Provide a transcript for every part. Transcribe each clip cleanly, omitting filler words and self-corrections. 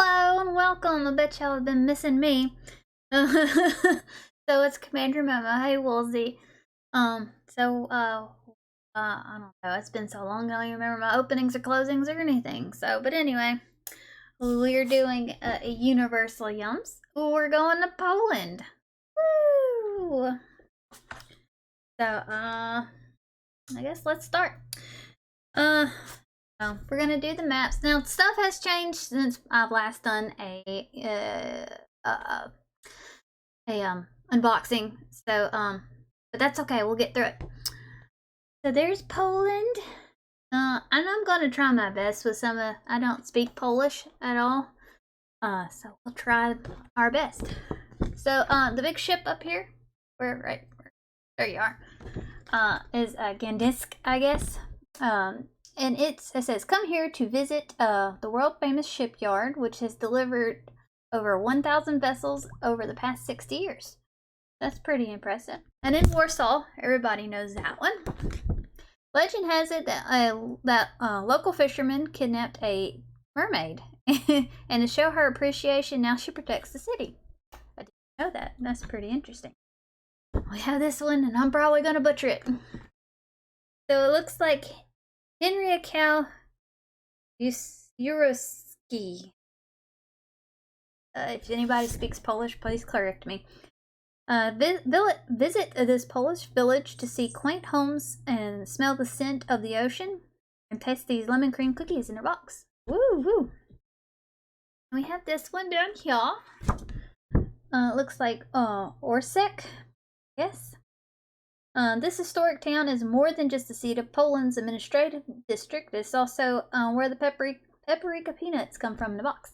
Hello and welcome. I bet y'all have been missing me. So it's Commander MoMo. Hey Woolsey. I don't know. It's been so long I don't even remember my openings or closings or anything. But anyway, we're doing a Universal Yums. We're going to Poland. Woo! I guess let's start. We're gonna do the maps now. Stuff has changed since I've last done a unboxing. But that's okay. We'll get through it. So there's Poland. And I'm gonna try my best with some of. I don't speak Polish at all. So we'll try our best. So the big ship up here, there you are. Is Gdańsk, I guess. And it says, come here to visit the world-famous shipyard, which has delivered over 1,000 vessels over the past 60 years. That's pretty impressive. And in Warsaw, everybody knows that one. Legend has it that local fishermen kidnapped a mermaid. And to show her appreciation, now she protects the city. I didn't know that. That's pretty interesting. We have this one, and I'm probably going to butcher it. So it looks like Henryka Juroski. If anybody speaks Polish, please correct me. Visit this Polish village to see quaint homes and smell the scent of the ocean and taste these lemon cream cookies in their box. Woo woo! We have this one down here. Looks like Orsek. Yes. This historic town is more than just the seat of Poland's administrative district. It's also where the paprika peanuts come from in the box.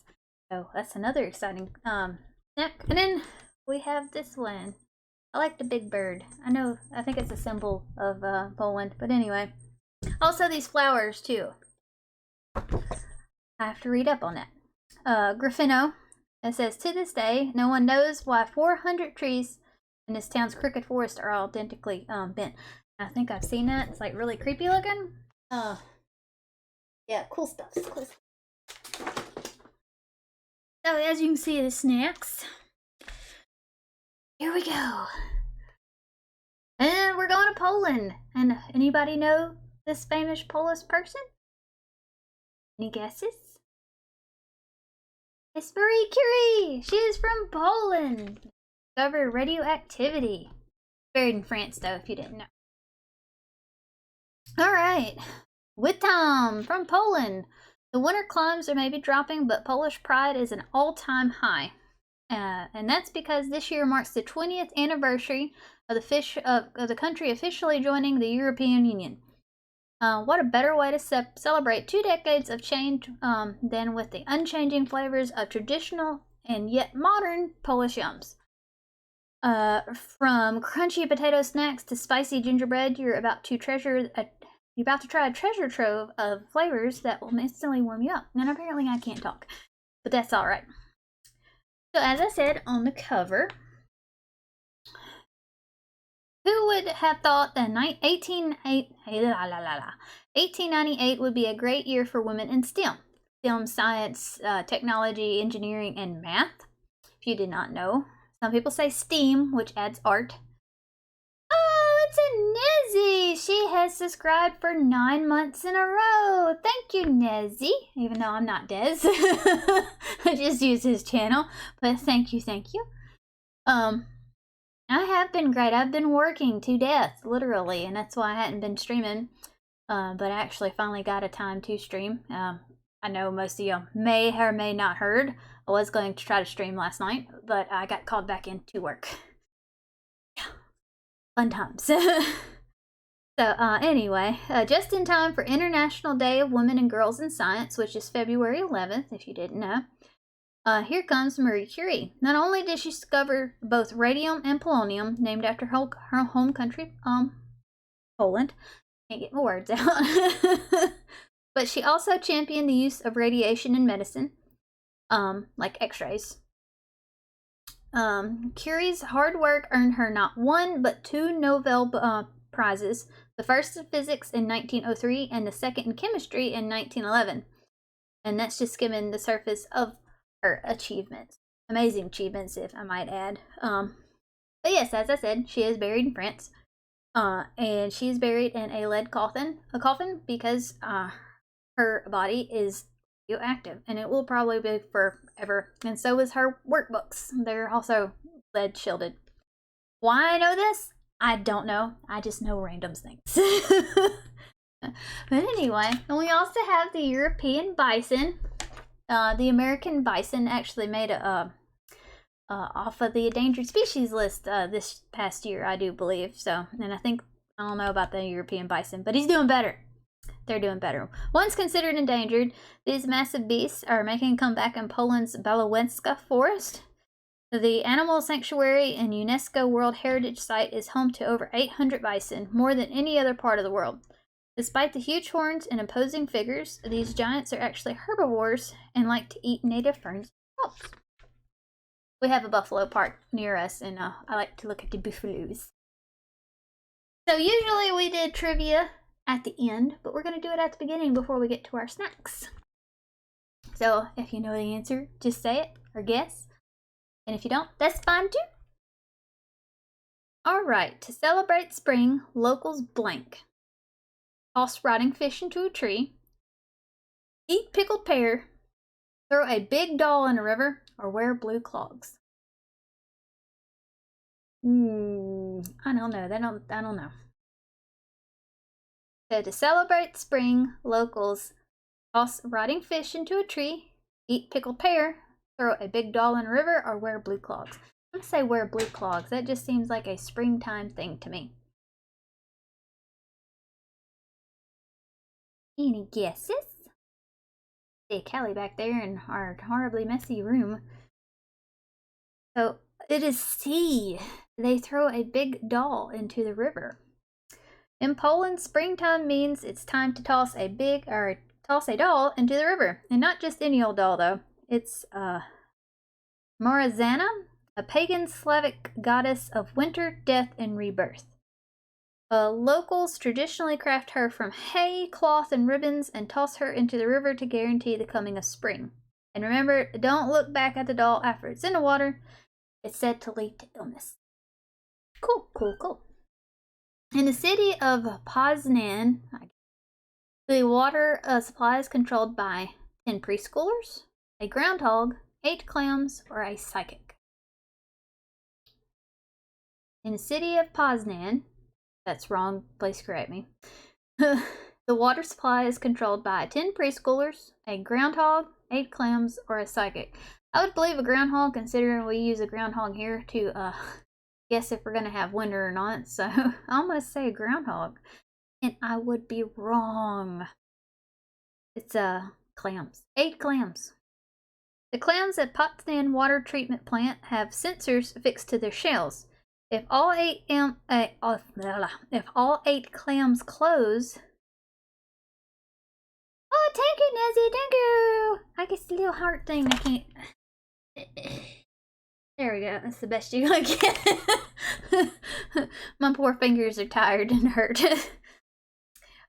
So that's another exciting snack. And then we have this one. I like the big bird. I think it's a symbol of Poland. But anyway. Also these flowers too. I have to read up on that. Griffino. It says, to this day, no one knows why 400 trees in this town's cricket forest are all identically bent. I think I've seen that. It's like really creepy looking. Yeah, cool stuff. Cool stuff. So as you can see, the snacks. Here we go. And we're going to Poland. And anybody know this famous Polish person? Any guesses? It's Marie Curie. She is from Poland. Discovered radioactivity. Buried in France, though, if you didn't know. Alright. Wittom from Poland. The winter climbs are maybe dropping, but Polish pride is an all-time high. And that's because this year marks the 20th anniversary of the country officially joining the European Union. What a better way to celebrate 2 decades of change than with the unchanging flavors of traditional and yet modern Polish yums. From crunchy potato snacks to spicy gingerbread, you're about to try a treasure trove of flavors that will instantly warm you up. And apparently I can't talk, but that's all right. So as I said on the cover, who would have thought that 1898 would be a great year for women in STEM? STEM, science, technology, engineering, and math. If you did not know. Some people say STEAM, which adds art. Oh, it's a Nezzy! She has subscribed for 9 months in a row. Thank you, Nezzy. Even though I'm not Des. I just use his channel. But thank you. I have been great. I've been working to death, literally. And that's why I hadn't been streaming. But I actually finally got a time to stream. I know most of you may or may not heard. I was going to try to stream last night, but I got called back into work. Yeah. Fun times. Anyway, just in time for International Day of Women and Girls in Science, which is February 11th, if you didn't know. Here comes Marie Curie. Not only did she discover both radium and polonium, named after her home country, Poland. Can't get my words out. But she also championed the use of radiation in medicine. Like x-rays. Curie's hard work earned her not 1, but 2 Nobel Prizes. The first in physics in 1903 and the second in chemistry in 1911. And that's just skimming the surface of her achievements. Amazing achievements, if I might add. But yes, as I said, she is buried in France. And she's buried in a lead coffin, because her body is radioactive, and it will probably be forever. And so is her workbooks. They're also lead shielded. Why I know this? I don't know. I just know random things. But anyway, and we also have the European bison. The American bison actually made a off of the endangered species list this past year, I do believe. So, and I don't know about the European bison, but he's doing better. They're doing better. Once considered endangered, these massive beasts are making a comeback in Poland's Białowieża forest. The animal sanctuary and UNESCO World Heritage Site is home to over 800 bison, more than any other part of the world. Despite the huge horns and imposing figures, these giants are actually herbivores and like to eat native ferns and shrubs. We have a buffalo park near us, and I like to look at the buffaloes. So usually we did trivia at the end, but we're going to do it at the beginning before we get to our snacks. So if you know the answer, just say it or guess. And if you don't, that's fine too. Alright, to celebrate spring, locals blank. Toss rotting fish into a tree. Eat pickled pear. Throw a big doll in a river, or wear blue clogs. I don't know. I don't know. So to celebrate spring, locals toss rotting fish into a tree, eat pickled pear, throw a big doll in a river, or wear blue clogs. I'm gonna say wear blue clogs. That just seems like a springtime thing to me. Any guesses? See Callie back there in our horribly messy room. So it is C. They throw a big doll into the river. In Poland, springtime means it's time to toss a doll into the river. And not just any old doll though. It's Morazana, a pagan Slavic goddess of winter, death, and rebirth. Locals traditionally craft her from hay, cloth, and ribbons and toss her into the river to guarantee the coming of spring. And remember, don't look back at the doll after it's in the water. It's said to lead to illness. Cool, cool, cool. In the city of Poznan, the water supply is controlled by 10 preschoolers, a groundhog, 8 clams, or a psychic. In the city of Poznan, that's wrong, please correct me. The water supply is controlled by 10 preschoolers, a groundhog, 8 clams, or a psychic. I would believe a groundhog, considering we use a groundhog here to guess if we're going to have winter or not. So I'm going to say a groundhog. And I would be wrong. It's clams. 8 clams. The clams at Potsdam Water Treatment Plant have sensors affixed to their shells. If all 8 clams close... Oh, thank you, Nezzy, thank you! I guess the little heart thing, I can't... There we go, that's the best you're gonna get. My poor fingers are tired and hurt.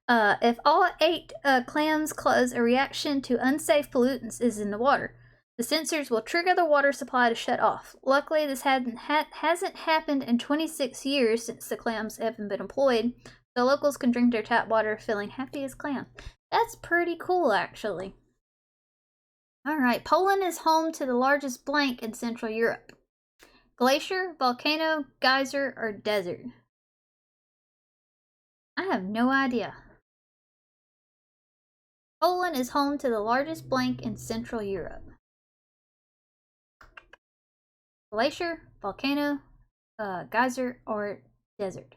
If all 8 clams close, a reaction to unsafe pollutants is in the water. The sensors will trigger the water supply to shut off. Luckily, this hasn't happened in 26 years since the clams haven't been employed, so locals can drink their tap water feeling happy as clams. That's pretty cool, actually. Alright, Poland is home to the largest blank in Central Europe. Glacier, volcano, geyser, or desert? I have no idea. Poland is home to the largest blank in Central Europe. Glacier, volcano, geyser, or desert?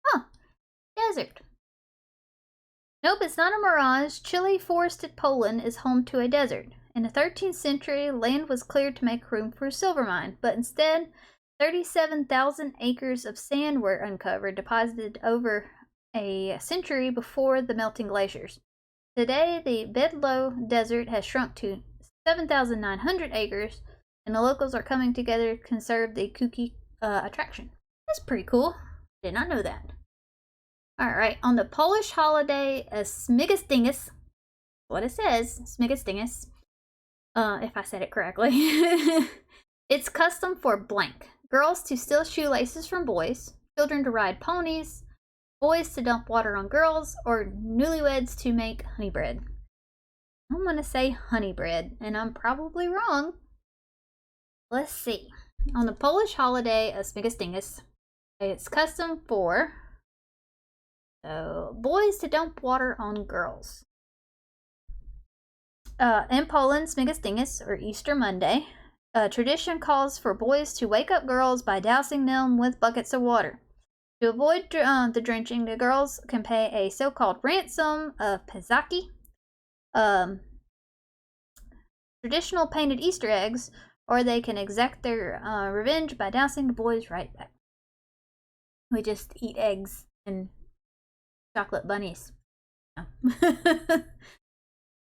Huh, desert. Nope, it's not a mirage. Chilly, forested Poland is home to a desert. In the 13th century, land was cleared to make room for a silver mine, but instead, 37,000 acres of sand were uncovered, deposited over a century before the melting glaciers. Today, the Bedlow Desert has shrunk to 7,900 acres, and the locals are coming together to conserve the kooky attraction. That's pretty cool. Did not know that. Alright, on the Polish holiday Smigastingus, what it says, smigastingus, if I said it correctly. It's custom for blank. Girls to steal shoelaces from boys, children to ride ponies, boys to dump water on girls, or newlyweds to make honey bread. I'm gonna say honey bread, and I'm probably wrong. Let's see. On the Polish holiday of Smigastingus, it's custom for boys to dump water on girls. In Poland, Smigastingus, or Easter Monday, tradition calls for boys to wake up girls by dousing them with buckets of water. To avoid the drenching, the girls can pay a so-called ransom of pezaki, traditional painted Easter eggs, or they can exact their revenge by dousing the boys right back. We just eat eggs and chocolate bunnies. No.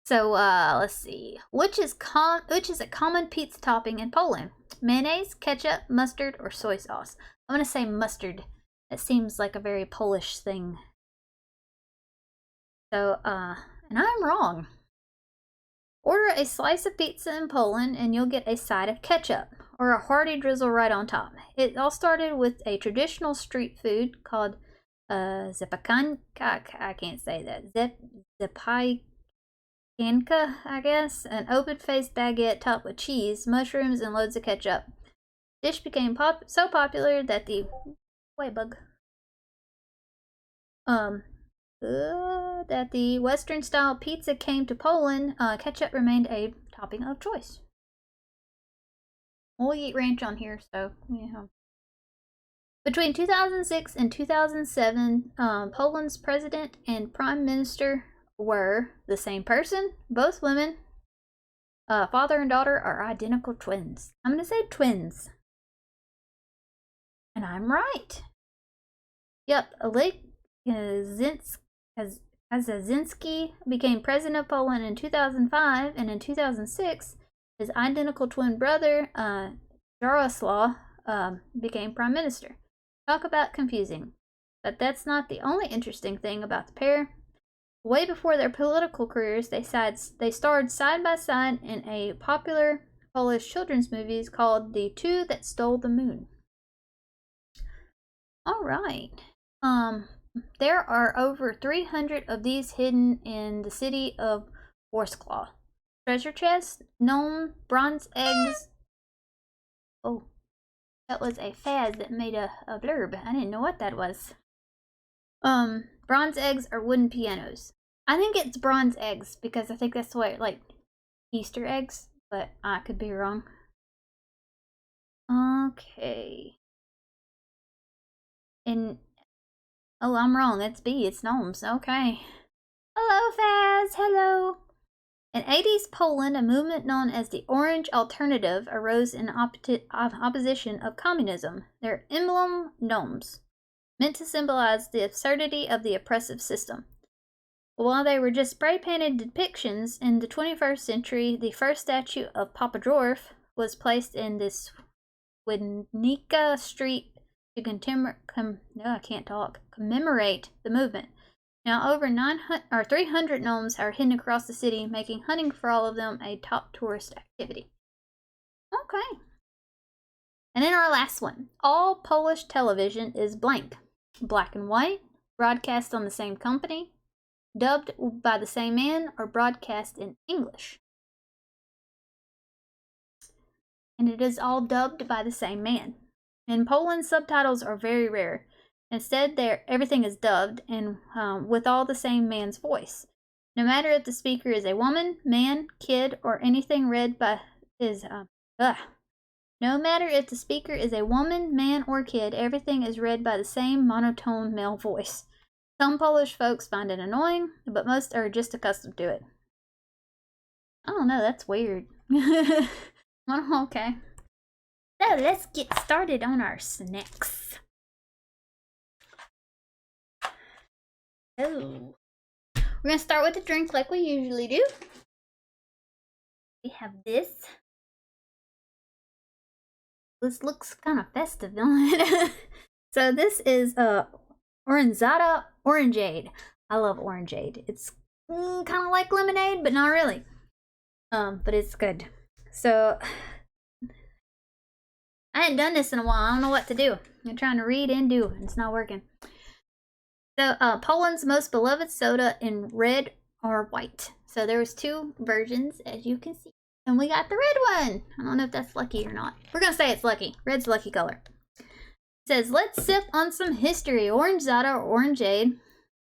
So let's see. Which is a common pizza topping in Poland? Mayonnaise, ketchup, mustard, or soy sauce? I'm gonna say mustard. It seems like a very Polish thing. So and I'm wrong. Order a slice of pizza in Poland and you'll get a side of ketchup or a hearty drizzle right on top. It all started with a traditional street food called zapakanka. I can't say that. Zapai. Anka, I guess, an open-faced baguette topped with cheese, mushrooms, and loads of ketchup. Dish became so popular that the Western-style pizza came to Poland. Ketchup remained a topping of choice. We'll eat ranch on here, so yeah. Between 2006 and 2007, Poland's president and prime minister were the same person. Both women, father and daughter, are identical twins. I'm gonna say twins. And I'm right. Yep, Oleg Kaczynski became president of Poland in 2005, and in 2006, his identical twin brother, Jaroslaw, became prime minister. Talk about confusing. But that's not the only interesting thing about the pair. Way before their political careers, they starred side by side in a popular Polish children's movie called The Two That Stole the Moon. Alright. There are over 300 of these hidden in the city of Warsaw. Treasure chest, gnome, bronze eggs. Oh, that was a Faz that made a blurb. I didn't know what that was. Bronze eggs or wooden pianos. I think it's bronze eggs because I think that's what, like, Easter eggs, but I could be wrong. Okay. And, oh, I'm wrong. That's B. It's gnomes. Okay. Hello, Faz. Hello. In 80s Poland, a movement known as the Orange Alternative arose in opposition of communism. Their emblem, gnomes, meant to symbolize the absurdity of the oppressive system. While they were just spray-painted depictions, in the 21st century, the first statue of Papa Dwarf was placed in this Widnica Street to commemorate the movement. Now over 300 gnomes are hidden across the city, making hunting for all of them a top tourist activity. Okay. And then our last one. All Polish television is blank. Black and white, broadcast on the same company, dubbed by the same man, or broadcast in English. And it is all dubbed by the same man. In Poland, subtitles are very rare. Instead, everything is dubbed and with all the same man's voice. No matter if the speaker is a woman, man, kid, or anything read by No matter if the speaker is a woman, man, or kid, everything is read by the same monotone male voice. Some Polish folks find it annoying, but most are just accustomed to it. I don't know, that's weird. Okay. So let's get started on our snacks. Oh. We're going to start with a drink like we usually do. We have this. This looks kind of festive, don't it? So this is Oranzata Orangeade. I love Orangeade. It's kind of like lemonade, but not really. But it's good. So I hadn't done this in a while. I don't know what to do. I'm trying to read and do, and it's not working. So Poland's most beloved soda in red or white. So there was 2 versions, as you can see. And we got the red one. I don't know if that's lucky or not. We're going to say it's lucky. Red's lucky color. It says, let's sip on some history. Orangeada or orangeade.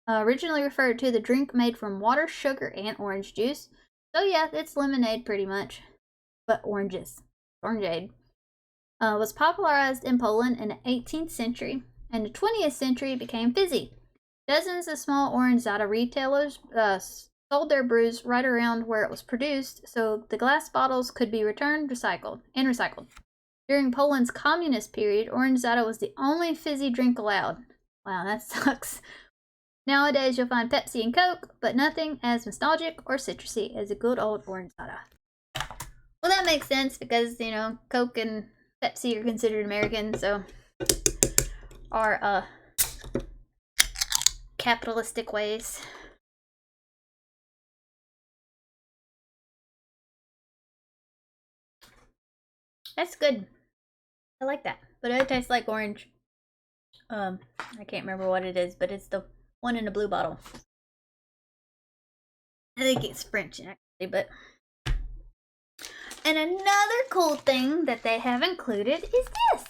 Originally referred to the drink made from water, sugar, and orange juice. So yeah, it's lemonade pretty much. But oranges. Orangeade. Was popularized in Poland in the 18th century. In the 20th century, it became fizzy. Dozens of small orangeada retailers sold their brews right around where it was produced, so the glass bottles could be returned, recycled. During Poland's communist period, orangeada was the only fizzy drink allowed. Wow, that sucks. Nowadays, you'll find Pepsi and Coke, but nothing as nostalgic or citrusy as a good old orangeada. Well, that makes sense because, you know, Coke and Pepsi are considered American, so are capitalistic ways. That's good. I like that. But it tastes like orange. I can't remember what it is, but it's the one in the blue bottle. I think it's French actually, but. And another cool thing that they have included is this.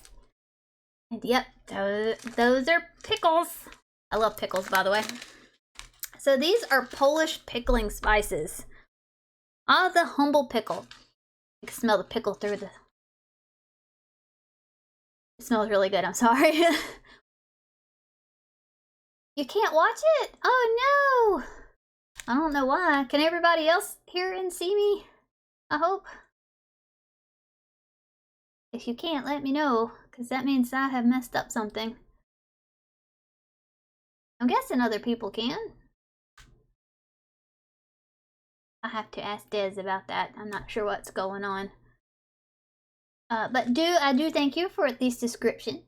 And yep, those are pickles. I love pickles, by the way. So these are Polish pickling spices. The humble pickle. You can smell the pickle through the... It smells really good, I'm sorry. You can't watch it? Oh no! I don't know why. Can everybody else hear and see me? I hope. If you can't, let me know, because that means I have messed up something. I'm guessing other people can. I have to ask Des about that. I'm not sure what's going on. But I do thank you for this description.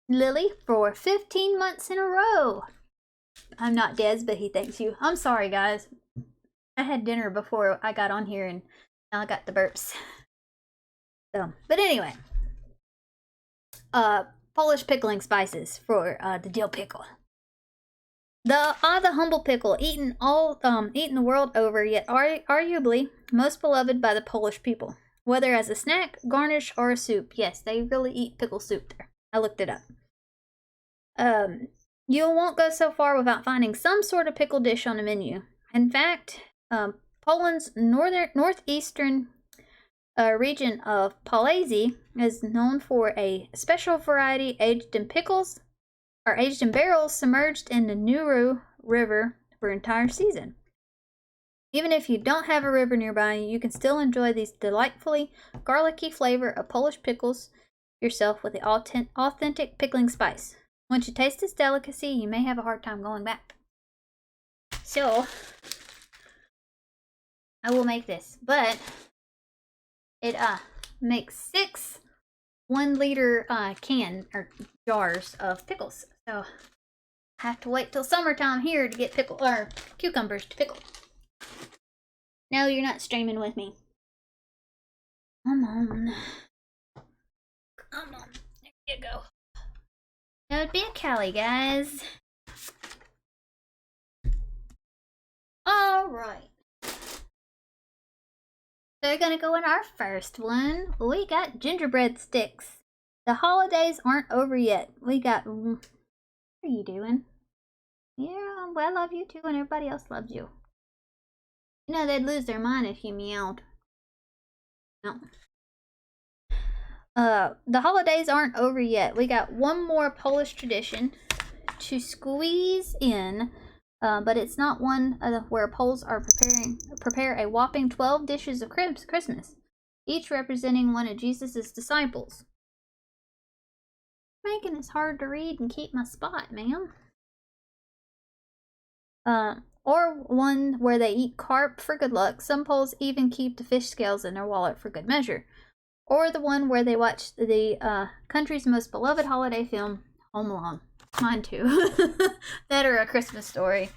Lily, for 15 months in a row. I'm not Des, but he thanks you. I'm sorry, guys. I had dinner before I got on here, and now I got the burps. So, but anyway. Polish pickling spices for the dill pickle. The humble pickle, eaten the world over, yet arguably most beloved by the Polish people. Whether as a snack, garnish, or a soup. Yes, they really eat pickle soup there. I looked it up. You won't go so far without finding some sort of pickle dish on the menu. In fact, Poland's northeastern region of Polacy is known for a special variety aged in pickles, or aged in barrels submerged in the Nuru River for an entire season. Even if you don't have a river nearby, you can still enjoy these delightfully garlicky flavor of Polish pickles yourself with the authentic pickling spice. Once you taste this delicacy, you may have a hard time going back. So, I will make this, but it makes 6 1-liter can or jars of pickles. So, I have to wait till summertime here to get cucumbers to pickle. No, you're not streaming with me. Come on. Come on. There you go. That would be a Callie, guys. Alright. So we're gonna go in our first one. We got gingerbread sticks. The holidays aren't over yet. We got... What are you doing? Yeah, well, I love you too, and everybody else loves you. You know, they'd lose their mind if you meowed. No. The holidays aren't over yet. We got one more Polish tradition to squeeze in, but it's not one where Poles are prepare a whopping 12 dishes of Christmas, each representing one of Jesus' disciples. Making this hard to read and keep my spot, ma'am. Or one where they eat carp for good luck. Some Poles even keep the fish scales in their wallet for good measure. Or the one where they watch the country's most beloved holiday film, Home Alone. Mine too. That or A Christmas Story.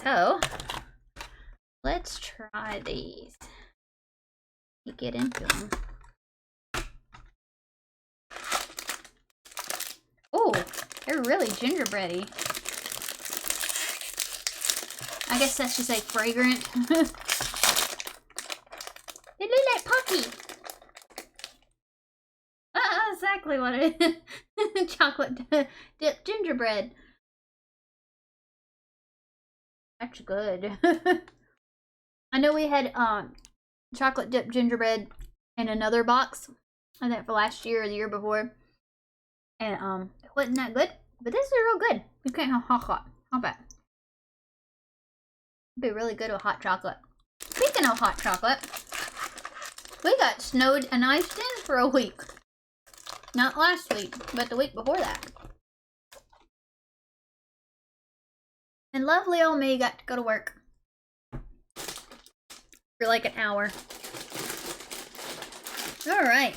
So let's try these. You get into them. Oh, they're really gingerbready. I guess that's just like fragrant. They look like Pocky. Exactly what it is. Chocolate dip gingerbread. That's good. I know we had chocolate dip gingerbread in another box. I think for last year or the year before. And it wasn't that good. But this is real good. You can't have hot bad. It'd be really good with hot chocolate. Speaking of hot chocolate, we got snowed and iced in for a week. Not last week, but the week before that. And lovely old me got to go to work for like an hour. Alright.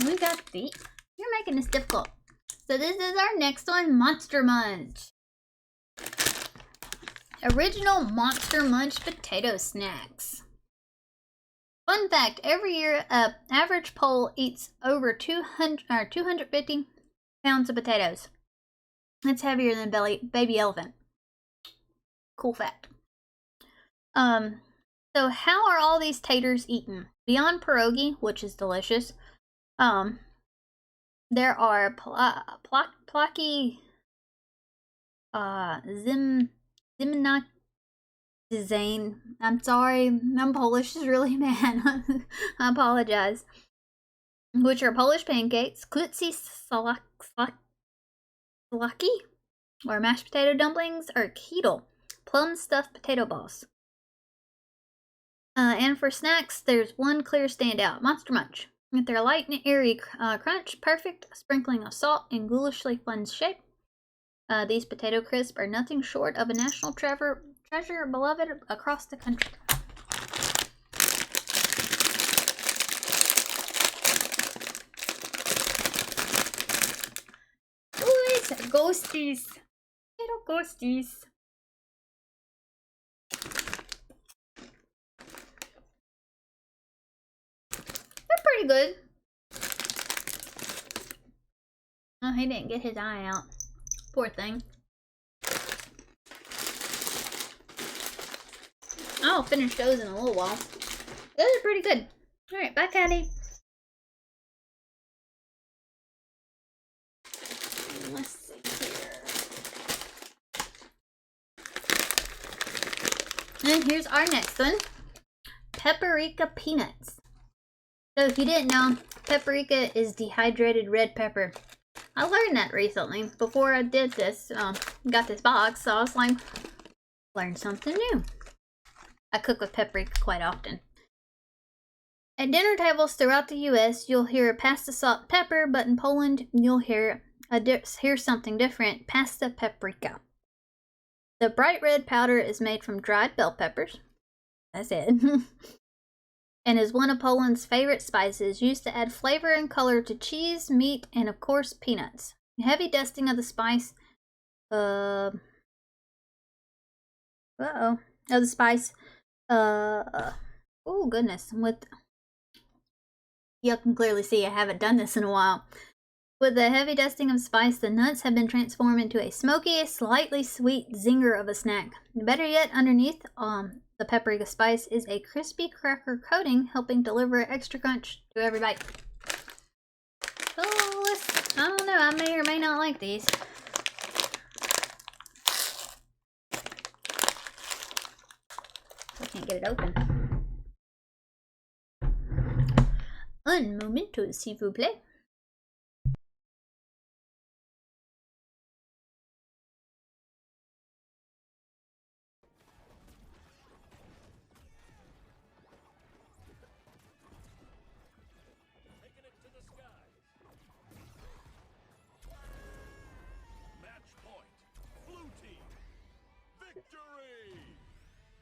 We got the... You're making this difficult. So this is our next one, Monster Munch. Original Monster Munch potato snacks. Fun fact, every year an average Pole eats over 250 pounds of potatoes. That's heavier than a baby elephant. Cool fact. So how are all these taters eaten? Beyond pierogi, which is delicious, there are placky zimnak design. I'm sorry, I'm Polish is really bad. I apologize. Which are Polish pancakes, klutsi salaki, or mashed potato dumplings, or kedel, plum stuffed potato balls. And for snacks, there's one clear standout, Monster Munch. With their light and airy crunch, perfect sprinkling of salt and ghoulishly fun shape. These potato crisps are nothing short of a national treasure beloved across the country. Ooh, it's ghosties. Little ghosties. They're pretty good. Oh, he didn't get his eye out. Poor thing. I'll finish those in a little while. Those are pretty good. Alright, bye, Caddy. Let's see here. And here's our next one. Paprika peanuts. So if you didn't know, paprika is dehydrated red pepper. I learned that recently before I did this, got this box, so I was like, learn something new. I cook with paprika quite often. At dinner tables throughout the U.S., you'll hear pasta, salt, pepper, but in Poland, you'll hear something different, pasta paprika. The bright red powder is made from dried bell peppers. That's it. And is one of Poland's favorite spices, used to add flavor and color to cheese, meat, and of course peanuts. Heavy dusting of the spice, oh goodness, you can clearly see I haven't done this in a while. With the heavy dusting of spice, the nuts have been transformed into a smoky, slightly sweet zinger of a snack. Better yet, underneath the paprika spice is a crispy cracker coating, helping deliver extra crunch to every bite. Oh, I don't know, I may or may not like these. I can't get it open. Un momento, s'il vous plaît.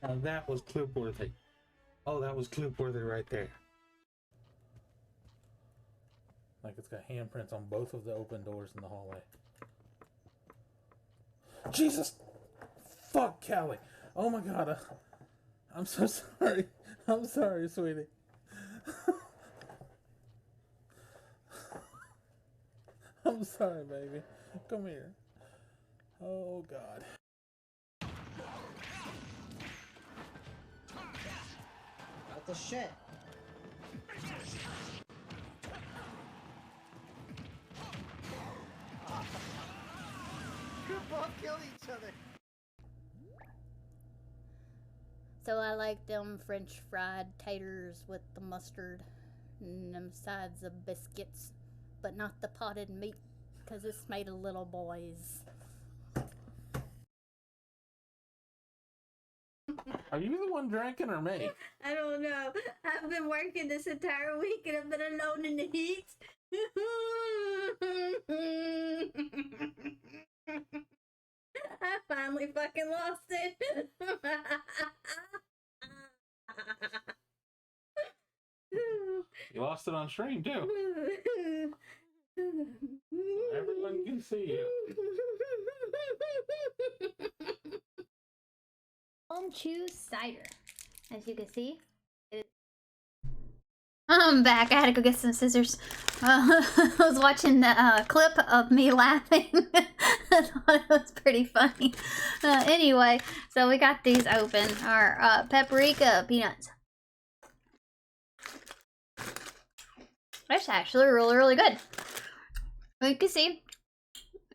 Now that was clip-worthy. Oh, that was clip-worthy right there. Like it's got handprints on both of the open doors in the hallway. Jesus. Fuck, Callie. Oh my god. I'm so sorry. I'm sorry, sweetie. I'm sorry, baby. Come here. Oh god. What the shit? You both killed each other. So I like them French fried taters with the mustard and them sides of biscuits, but not the potted meat, because it's made of little boys. Are you the one drinking or me? I don't know. I've been working this entire week and I've been alone in the heat. I finally fucking lost it. You lost it on stream too. Everyone can see you. Home Chew cider. As you can see, I'm back. I had to go get some scissors. I was watching the clip of me laughing. I thought it was pretty funny. Anyway, so we got these open. Our paprika peanuts. It's actually really, really good. But you can see,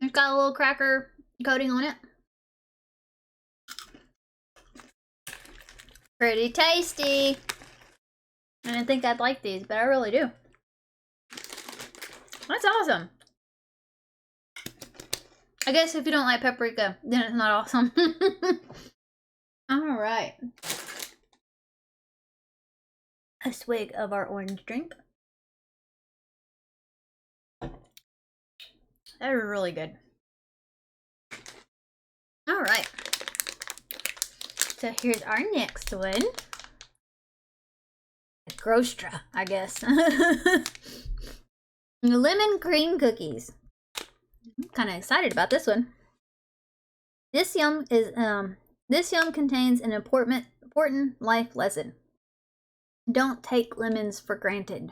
it's got a little cracker coating on it. Pretty tasty. I didn't think I'd like these, but I really do. That's awesome. I guess if you don't like paprika, then it's not awesome. Alright. A swig of our orange drink. That was really good. Alright. So here's our next one. Grostra, I guess. Lemon cream cookies. I'm kind of excited about this one. This yum contains an important life lesson. Don't take lemons for granted.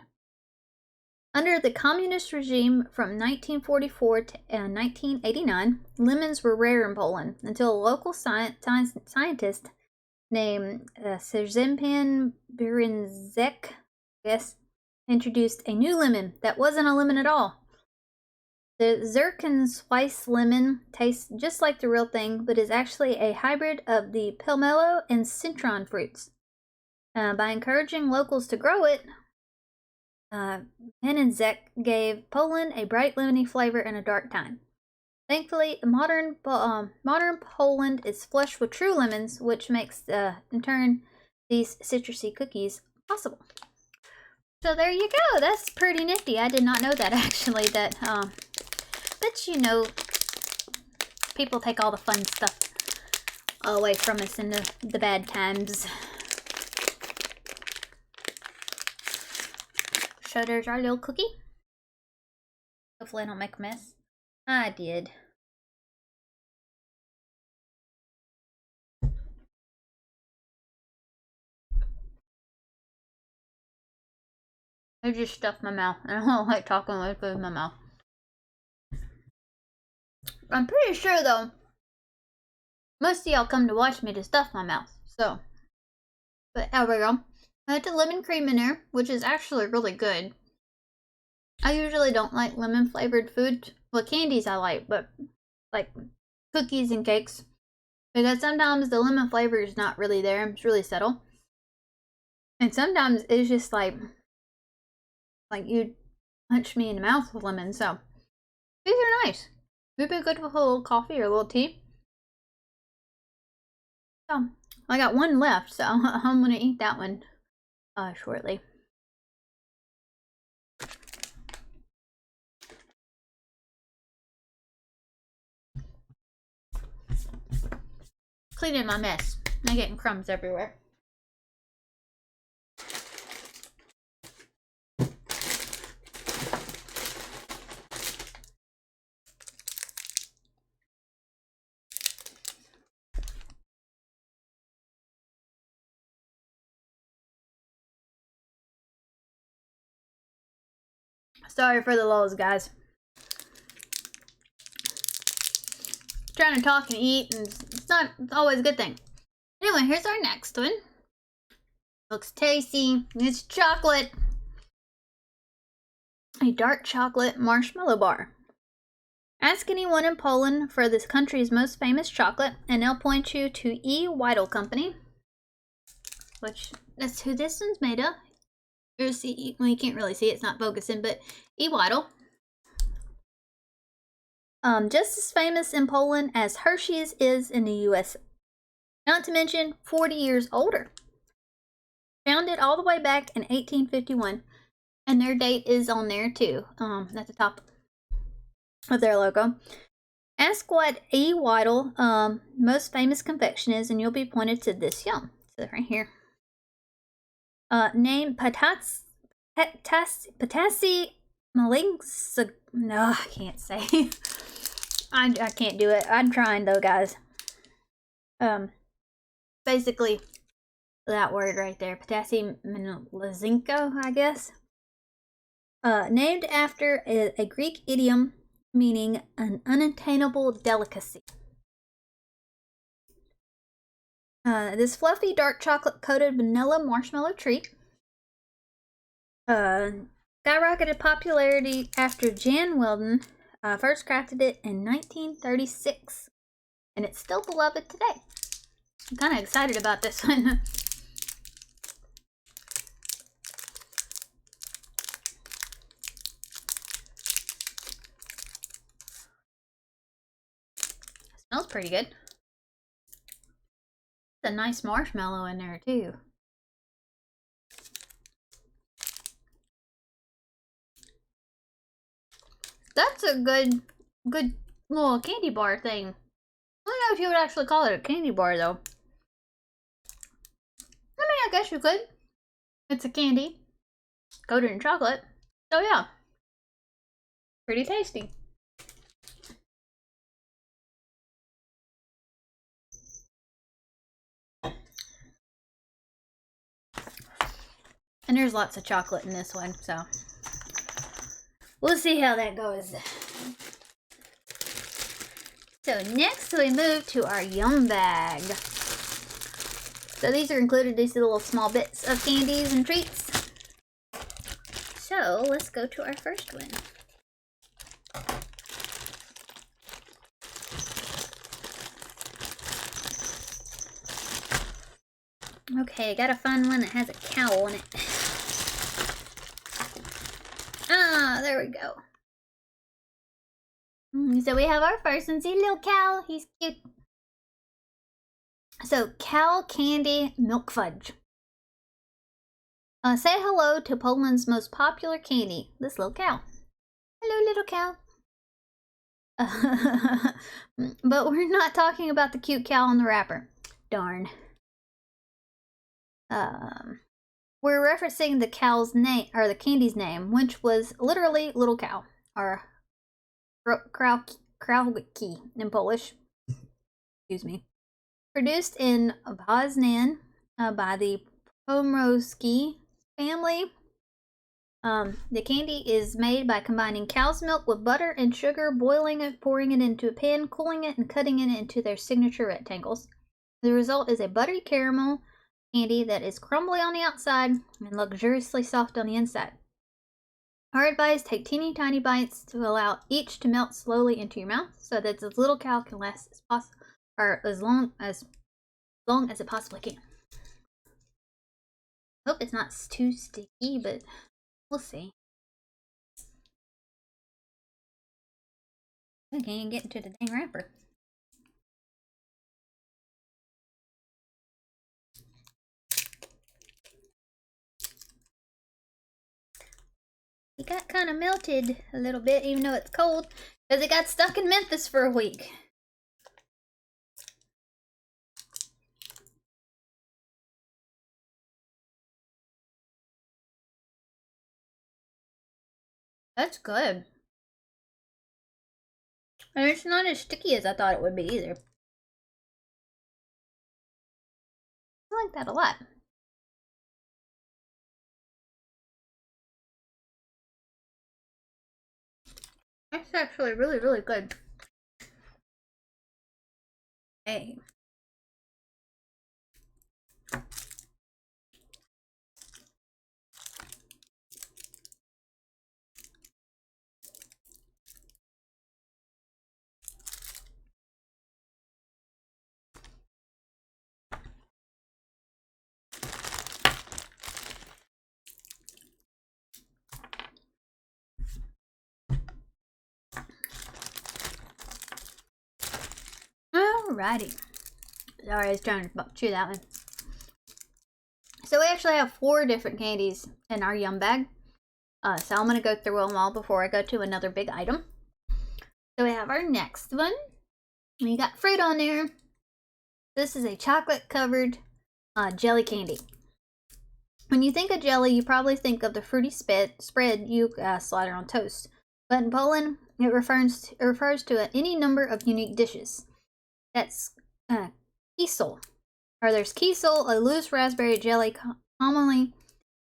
Under the communist regime from 1944 to 1989, lemons were rare in Poland until a local scientist named Szerzympan Birinczek, introduced a new lemon that wasn't a lemon at all. The Zirkensweiss lemon tastes just like the real thing, but is actually a hybrid of the pomelo and citron fruits. By encouraging locals to grow it, Birinczek gave Poland a bright lemony flavor in a dark time. Thankfully, modern Poland is flush with true lemons, which makes, in turn, these citrusy cookies possible. So there you go. That's pretty nifty. I did not know that, actually, that, but you know, people take all the fun stuff away from us in the bad times. So there's our little cookie. Hopefully I don't make a mess. I did. I just stuffed my mouth. I don't like talking with food in my mouth. I'm pretty sure though, most of y'all come to watch me to stuff my mouth. So, but there we go. I had the lemon cream in there, which is actually really good. I usually don't like lemon flavored food. Well, candies I like, but like cookies and cakes. Because sometimes the lemon flavor is not really there. It's really subtle. And sometimes it's just like you punch me in the mouth with lemon. So these are nice. They'd be good with a little coffee or a little tea. So I got one left, so I'm gonna eat that one shortly. Cleaning my mess. I'm getting crumbs everywhere. Sorry for the lulls, guys. Trying to talk and eat, and it's not always a good thing. Anyway, here's our next one. Looks tasty. It's chocolate. A dark chocolate marshmallow bar. Ask anyone in Poland for this country's most famous chocolate, and they'll point you to E. Weidel Company, which that's who this one's made of. Here's the, well, you can't really see it, it's not focusing, but E. Weidel. Just as famous in Poland as Hershey's is in the US. Not to mention 40 years older. Founded all the way back in 1851, and their date is on there too, at the top of their logo. Ask what E. Weidel most famous confection is, and you'll be pointed to this yum. So right here. Name Patasi Malinks. No, I can't say. I can't do it. I'm trying though, guys. Basically that word right there, Patasi Lazinko, I guess. Named after a Greek idiom meaning an unattainable delicacy. This fluffy dark chocolate coated vanilla marshmallow treat skyrocketed popularity after Jan Weldon first crafted it in 1936, and it's still beloved today. I'm kind of excited about this one. Smells pretty good. There's a nice marshmallow in there too. That's a good little candy bar thing. I don't know if you would actually call it a candy bar though. I mean, I guess you could. It's a candy coated in chocolate. So yeah, pretty tasty. And there's lots of chocolate in this one, so we'll see how that goes. So next we move to our yum bag. So these are included, these little small bits of candies and treats. So let's go to our first one. Okay, gotta find one that has a cow on it. Ah, there we go. So we have our first one. See little cow? He's cute. So, cow candy milk fudge. Say hello to Poland's most popular candy, this little cow. Hello, little cow. But we're not talking about the cute cow on the wrapper. Darn. We're referencing the cow's name, or the candy's name, which was literally little cow, or krałki in Polish. Excuse me. Produced in Poznan by the Pomorski family. The candy is made by combining cow's milk with butter and sugar, boiling it, pouring it into a pan, cooling it, and cutting it into their signature rectangles. The result is a buttery caramel candy that is crumbly on the outside and luxuriously soft on the inside. Our advice: take teeny tiny bites to allow each to melt slowly into your mouth so that this little cow can last as possible, or as long as it possibly can. Hope it's not too sticky, but we'll see. I can't even get into the dang wrapper. It got kind of melted a little bit, even though it's cold, because it got stuck in Memphis for a week. That's good. And it's not as sticky as I thought it would be either. I like that a lot. That's actually really, really good. Hey. Alrighty. Sorry, I was trying to chew that one. So we actually have 4 different candies in our yum bag. So I'm going to go through them all before I go to another big item. So we have our next one. We got fruit on there. This is a chocolate covered jelly candy. When you think of jelly, you probably think of the fruity spread you slaughter on toast. But in Poland, it refers to any number of unique dishes. That's kisel. Or there's kisel, a loose raspberry jelly commonly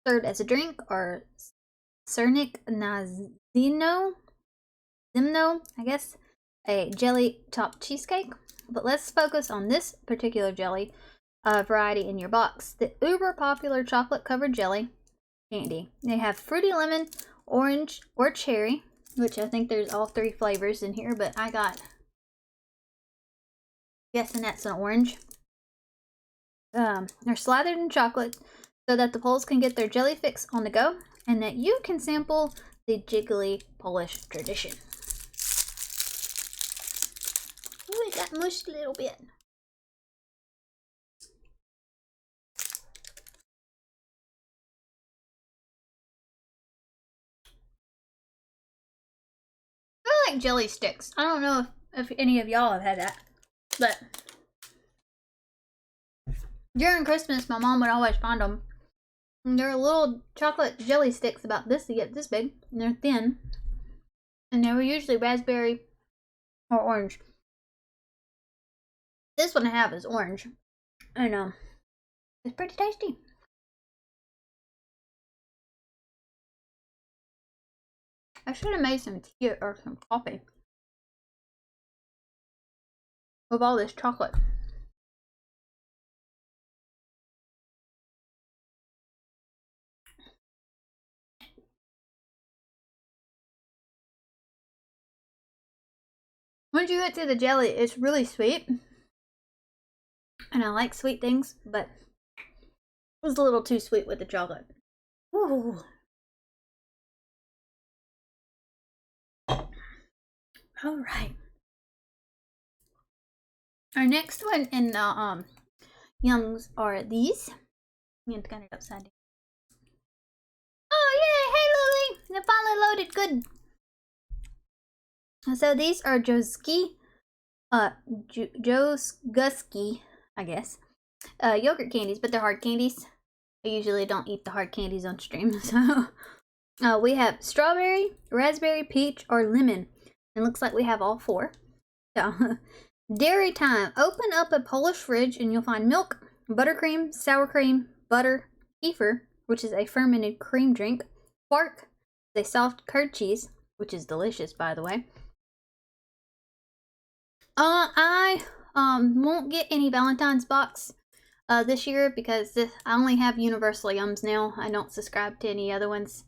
served as a drink, or sernik na zimno, I guess, a jelly topped cheesecake. But let's focus on this particular jelly variety in your box, the uber popular chocolate covered jelly candy. They have fruity lemon, orange, or cherry, which I think there's all 3 flavors in here, but I got, guessing that's an orange. They're slathered in chocolate so that the Poles can get their jelly fix on the go, and that you can sample the jiggly Polish tradition. Ooh, it got mushed a little bit. I like jelly sticks. I don't know if any of y'all have had that, but during Christmas, my mom would always find them. And they're little chocolate jelly sticks about this to get this big, and they're thin, and they were usually raspberry or orange. This one I have is orange, and it's pretty tasty. I should have made some tea or some coffee with all this chocolate. Once you get to the jelly, it's really sweet. And I like sweet things, but it was a little too sweet with the chocolate. Ooh. Alright. Our next one in the yums are these. I'm going to kind it upside down. Oh yay! Hey Lily! It finally loaded good. So these are Joski, I guess, yogurt candies, but they're hard candies. I usually don't eat the hard candies on stream, so we have strawberry, raspberry, peach, or lemon. It looks like we have all 4. So dairy time. Open up a Polish fridge and you'll find milk, buttercream, sour cream, butter, kefir, which is a fermented cream drink, quark, a soft curd cheese, which is delicious, by the way. I won't get any Valentine's box this year because I only have Universal Yums now. I don't subscribe to any other ones.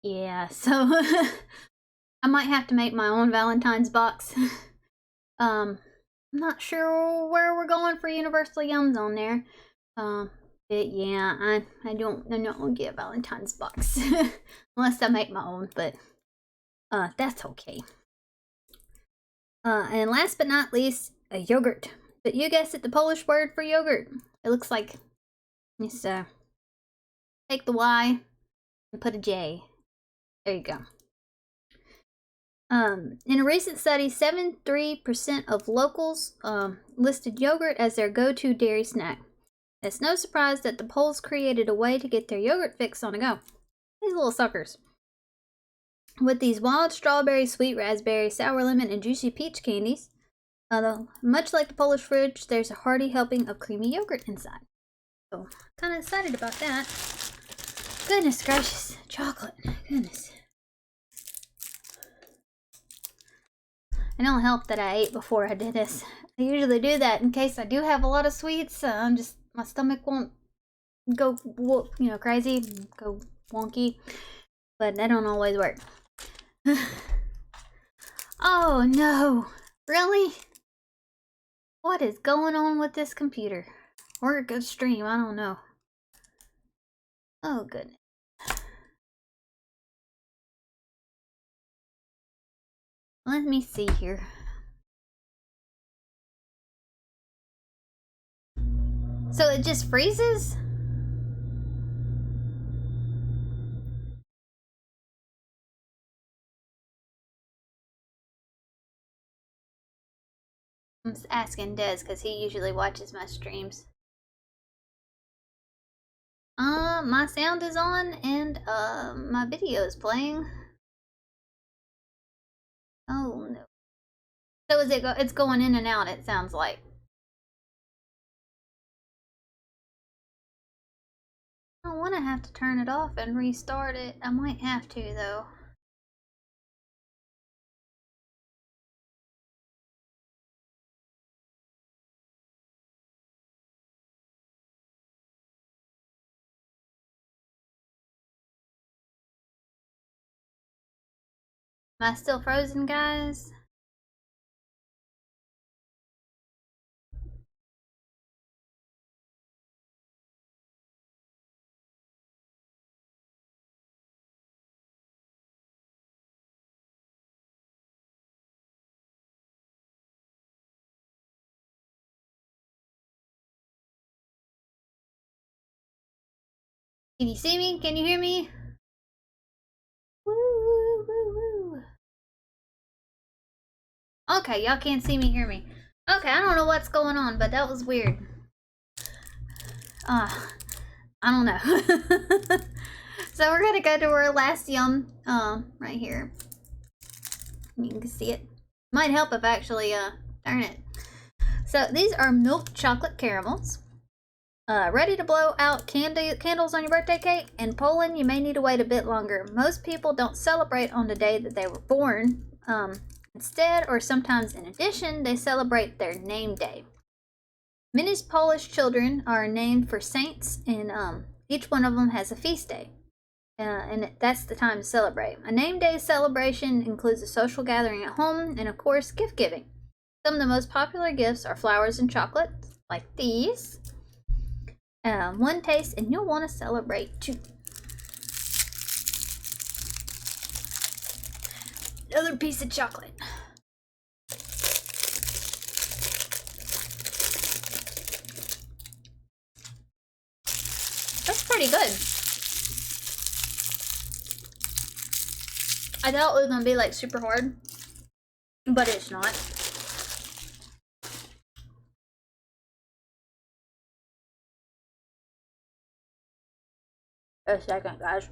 Yeah, so I might have to make my own Valentine's box. I'm not sure where we're going for Universal Yums on there. But yeah, I'm not gonna get a Valentine's box unless I make my own, but that's okay. And last but not least, a yogurt. But you guessed it, the Polish word for yogurt. It looks like, just take the Y and put a J. There you go. In a recent study, 73% of locals listed yogurt as their go-to dairy snack. It's no surprise that the Poles created a way to get their yogurt fix on the go. These little suckers. With these wild strawberry, sweet raspberry, sour lemon, and juicy peach candies, much like the Polish fridge, there's a hearty helping of creamy yogurt inside. So, kind of excited about that. Goodness gracious, chocolate. Goodness. don't help that I ate before I did this. I usually do that in case I do have a lot of sweets. I'm just, my stomach won't go, you know, crazy, go wonky. But that don't always work. Oh no, really? What is going on with this computer? Or a good stream, I don't know. Oh goodness. Let me see here. So it just freezes? I'm just asking Des because he usually watches my streams. My sound is on and my video is playing. Oh no. So is it it's going in and out, it sounds like. I don't want to have to turn it off and restart it. I might have to though. Am I still frozen, guys? Can you see me? Can you hear me? Woo, woo, woo, woo. Okay, y'all can't see me, hear me. Okay, I don't know what's going on, but that was weird. I don't know. So we're gonna go to our last yum, right here. You can see it. Might help if I actually, turn it. So these are milk chocolate caramels. Ready to blow out candles on your birthday cake? In Poland, you may need to wait a bit longer. Most people don't celebrate on the day that they were born. Instead, or sometimes in addition, they celebrate their name day. Many Polish children are named for saints, and each one of them has a feast day. And that's the time to celebrate. A name day celebration includes a social gathering at home and, of course, gift giving. Some of the most popular gifts are flowers and chocolate, like these. One taste, and you'll want to celebrate too. Another piece of chocolate. That's pretty good. I thought it was gonna be like super hard, but it's not. A second, guys.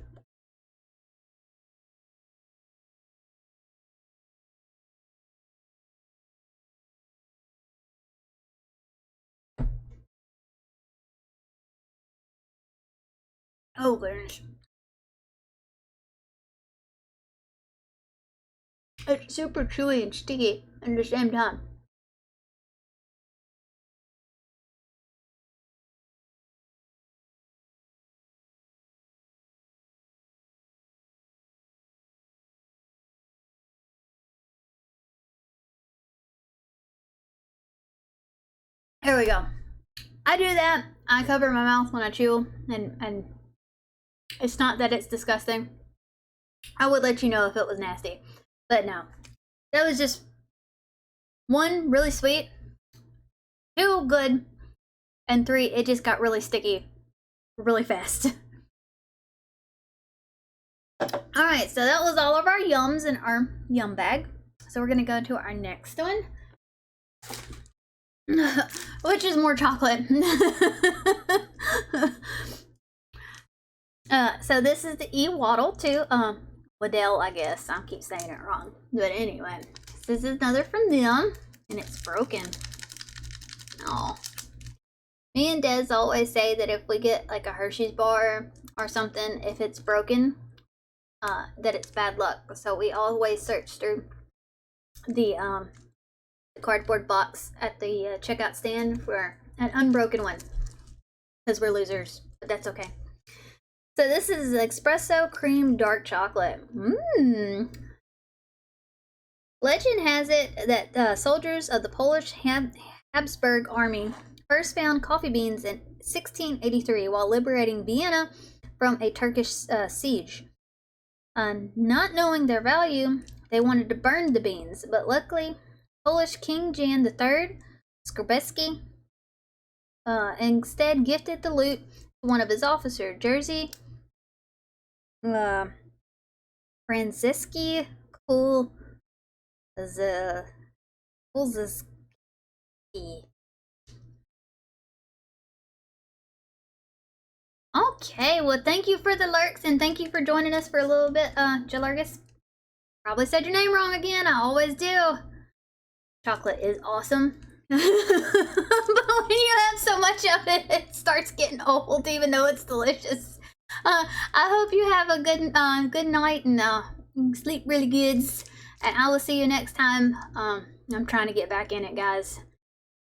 Oh goodness. It's super chewy and sticky at the same time. Here we go. I do that. I cover my mouth when I chew, and it's not that it's disgusting. I would let you know if it was nasty, but no. That was just 1, really sweet, 2, good, and 3, it just got really sticky really fast. Alright, so that was all of our yums in our yum bag. So we're gonna go to our next one. Which is more chocolate. So this is the E-Waddle too. Waddell, I guess. I keep saying it wrong. But anyway, this is another from them, and it's broken. Oh. Me and Des always say that if we get like a Hershey's bar or something, if it's broken, that it's bad luck. So we always search through the cardboard box at the checkout stand for an unbroken one because we're losers, but that's okay. So this is espresso cream dark chocolate. Legend has it that soldiers of the Polish Habsburg army first found coffee beans in 1683 while liberating Vienna from a Turkish siege. Not knowing their value, they wanted to burn the beans, but luckily, Polish King Jan III, Skrbecki, instead gifted the loot to one of his officers, Jerzy Franziski Kulczycki. Okay, well, thank you for the lurks and thank you for joining us for a little bit, Jalargus. Probably said your name wrong again. I always do. Chocolate is awesome. But when you have so much of it, it starts getting old, even though it's delicious. I hope you have a good night and sleep really good. And I will see you next time. I'm trying to get back in it, guys.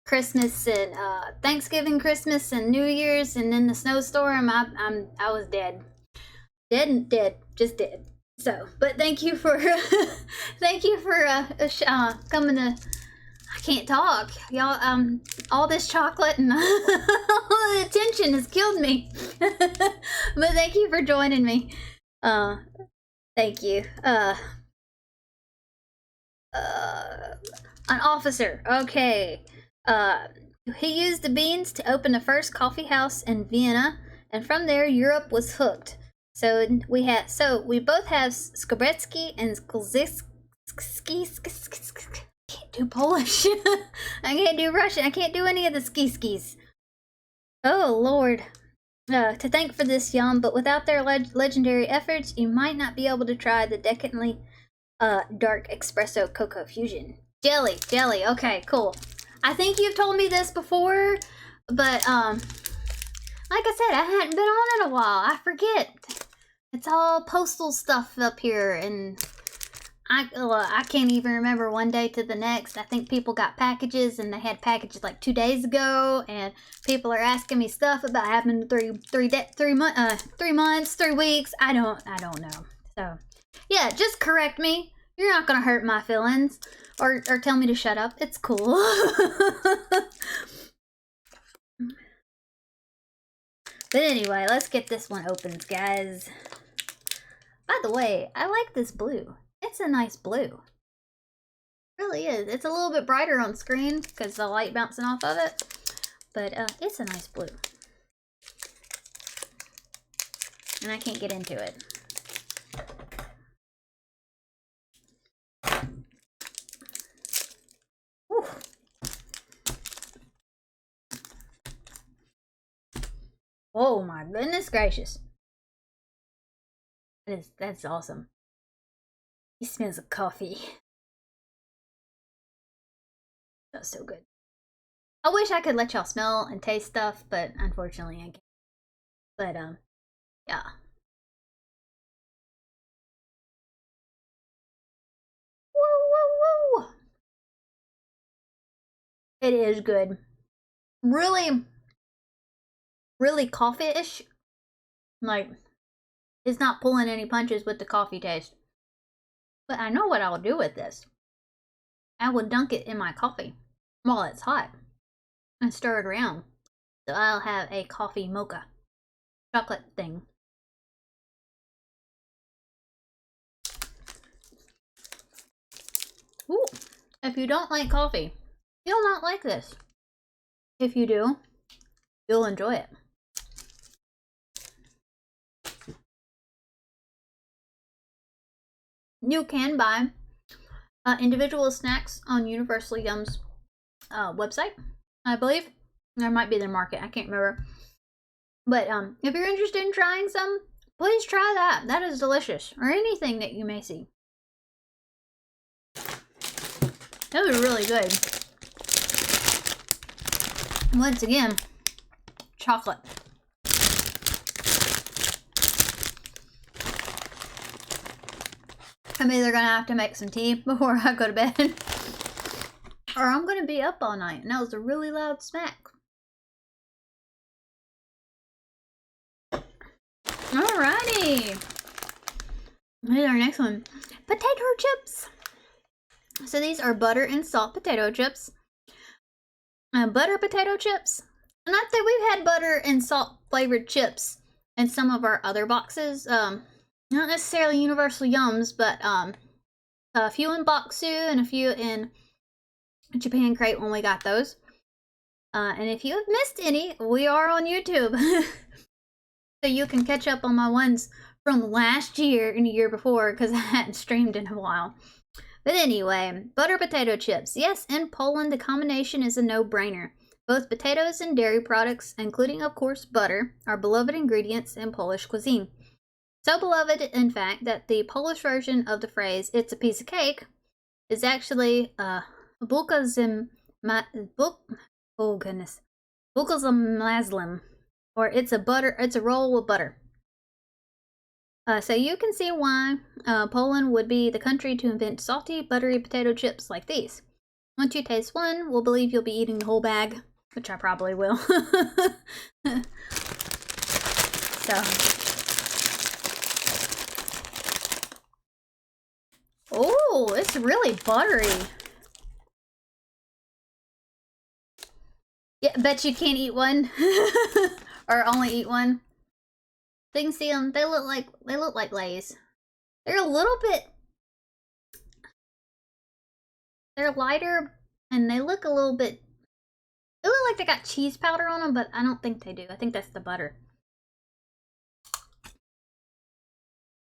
Christmas and Thanksgiving, Christmas and New Year's, and then the snowstorm. I was dead, just dead. So, but thank you for thank you for coming to. I can't talk, y'all. All this chocolate and all the attention has killed me. But thank you for joining me. Thank you. An officer. Okay. He used the beans to open the first coffee house in Vienna, and from there Europe was hooked. So we both have Skrbecki and Kulczycki. Can't do Polish. I can't do Russian. I can't do any of the skis. Oh Lord. To thank for this, Yum, but without their legendary efforts, you might not be able to try the decadently dark espresso cocoa fusion. Jelly. Okay, cool. I think you've told me this before, but like I said, I hadn't been on in a while. I forget. It's all postal stuff up here, and I can't even remember one day to the next. I think people got packages, and they had packages like 2 days ago, and people are asking me stuff about having 3 months, 3 weeks. I don't know. So yeah, just correct me. You're not gonna hurt my feelings. Or tell me to shut up. It's cool. But anyway, let's get this one open, guys. By the way, I like this blue. It's a nice blue. It really is. It's a little bit brighter on screen because the light bouncing off of it. But it's a nice blue. And I can't get into it. Oh my goodness gracious. That's awesome. He smells of coffee. That's so good. I wish I could let y'all smell and taste stuff, but unfortunately I can't. But yeah. Woo! It is good. Really coffee-ish. Like, it's not pulling any punches with the coffee taste. But I know what I'll do with this. I will dunk it in my coffee while it's hot and stir it around. So I'll have a coffee mocha chocolate thing. Ooh, if you don't like coffee, you'll not like this. If you do, you'll enjoy it. You can buy individual snacks on Universal Yum's website, I believe. There might be their market, I can't remember. But if you're interested in trying some, please try that. That is delicious. Or anything that you may see. That was really good. Once again, chocolate. I'm either gonna have to make some tea before I go to bed, or I'm gonna be up all night. And that was a really loud smack. Alrighty. Here's our next one. Potato chips. So these are butter and salt potato chips. Butter potato chips. And I'd say we've had butter and salt flavored chips in some of our other boxes. Not necessarily Universal Yums, but a few in Boxu and a few in Japan Crate when we got those. And if you have missed any, we are on YouTube. So you can catch up on my ones from last year and the year before, because I hadn't streamed in a while. But anyway, butter potato chips. Yes, in Poland the combination is a no-brainer. Both potatoes and dairy products, including of course butter, are beloved ingredients in Polish cuisine. So beloved, in fact, that the Polish version of the phrase "it's a piece of cake" is actually bułka z masłem, or it's a roll with butter. So you can see why Poland would be the country to invent salty, buttery potato chips like these. Once you taste one, we'll believe you'll be eating the whole bag, which I probably will. So, oh, it's really buttery. Yeah, bet you can't eat one, or only eat one. So you can see them. They look like Lay's. They're a little bit. They're lighter, and they look a little bit. They look like they got cheese powder on them, but I don't think they do. I think that's the butter.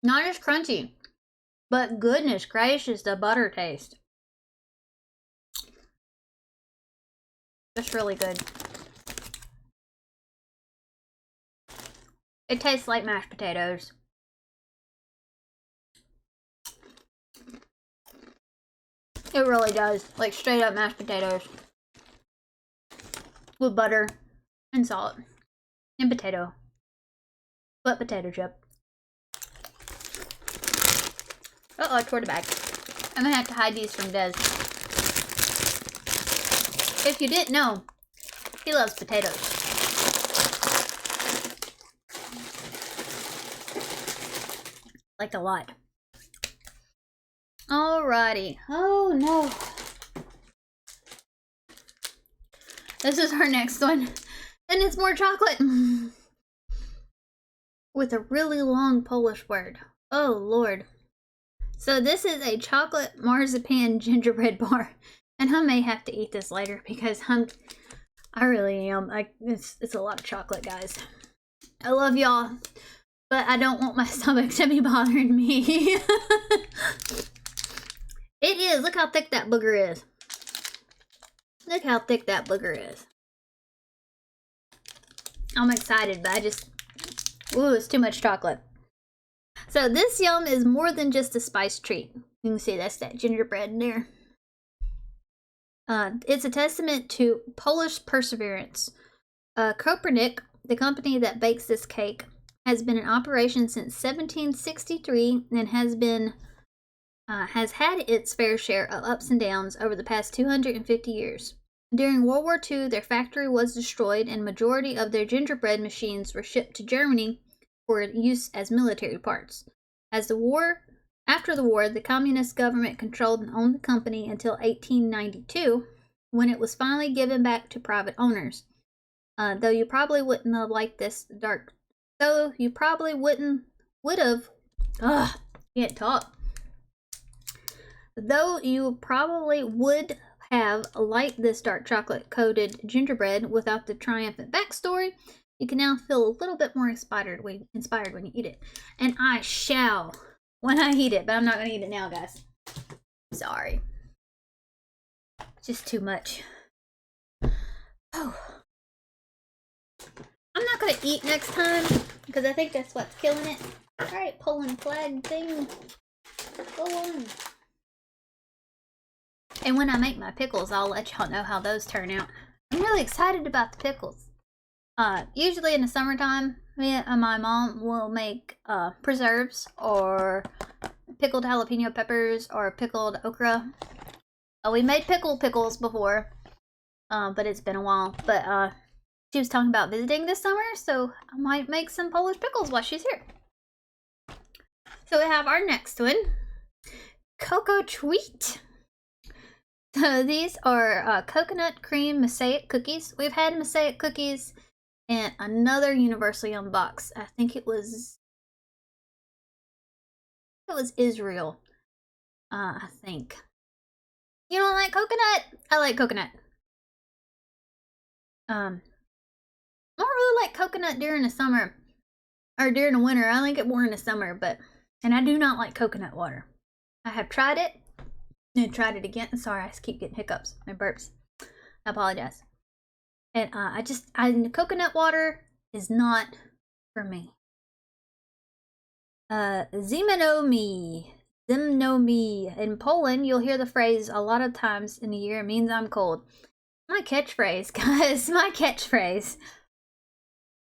Not as crunchy, but goodness gracious, the butter taste. Just really good. It tastes like mashed potatoes. It really does. Like straight up mashed potatoes. With butter and salt and potato. But potato chip. Uh-oh, I tore the bag. I'm gonna have to hide these from Des. If you didn't know, he loves potatoes. Like a lot. Alrighty. Oh no. This is our next one. And it's more chocolate. With a really long Polish word. Oh lord. So this is a chocolate marzipan gingerbread bar. And I may have to eat this later because I really am. It's a lot of chocolate, guys. I love y'all. But I don't want my stomach to be bothering me. It is. Look how thick that booger is. Look how thick that booger is. I'm excited, but ooh, it's too much chocolate. So this yum is more than just a spice treat. You can see that's that gingerbread in there. It's a testament to Polish perseverance. Kopernik, the company that bakes this cake, has been in operation since 1763 and has had its fair share of ups and downs over the past 250 years. During World War II, their factory was destroyed and majority of their gingerbread machines were shipped to Germany for use as military parts. After the war, the communist government controlled and owned the company until 1892, when it was finally given back to private owners. Though you probably wouldn't have liked this dark. Though you probably would have. Can't talk. Though you probably would have liked this dark chocolate coated gingerbread without the triumphant backstory, you can now feel a little bit more inspired when you eat it. And I shall when I eat it, but I'm not going to eat it now, guys. Sorry. Just too much. Oh. I'm not going to eat next time, because I think that's what's killing it. Alright, Poland flag thing. Go on. And when I make my pickles, I'll let y'all know how those turn out. I'm really excited about the pickles. Usually in the summertime, me and my mom will make preserves or pickled jalapeno peppers or pickled okra. We made pickles before, but it's been a while. But she was talking about visiting this summer, so I might make some Polish pickles while she's here. So we have our next one, Cocoa Treat. So these are coconut cream mosaic cookies. We've had mosaic cookies in another Universal Yum box. I think it was Israel. I think. You don't like coconut? I like coconut. I don't really like coconut during the summer or during the winter. I like it more in the summer, and I do not like coconut water. I have tried it and tried it again. Sorry, I just keep getting hiccups and burps. I apologize. And coconut water is not for me. Zimnomi. In Poland, you'll hear the phrase a lot of times in the year. It means I'm cold. My catchphrase, guys. My catchphrase.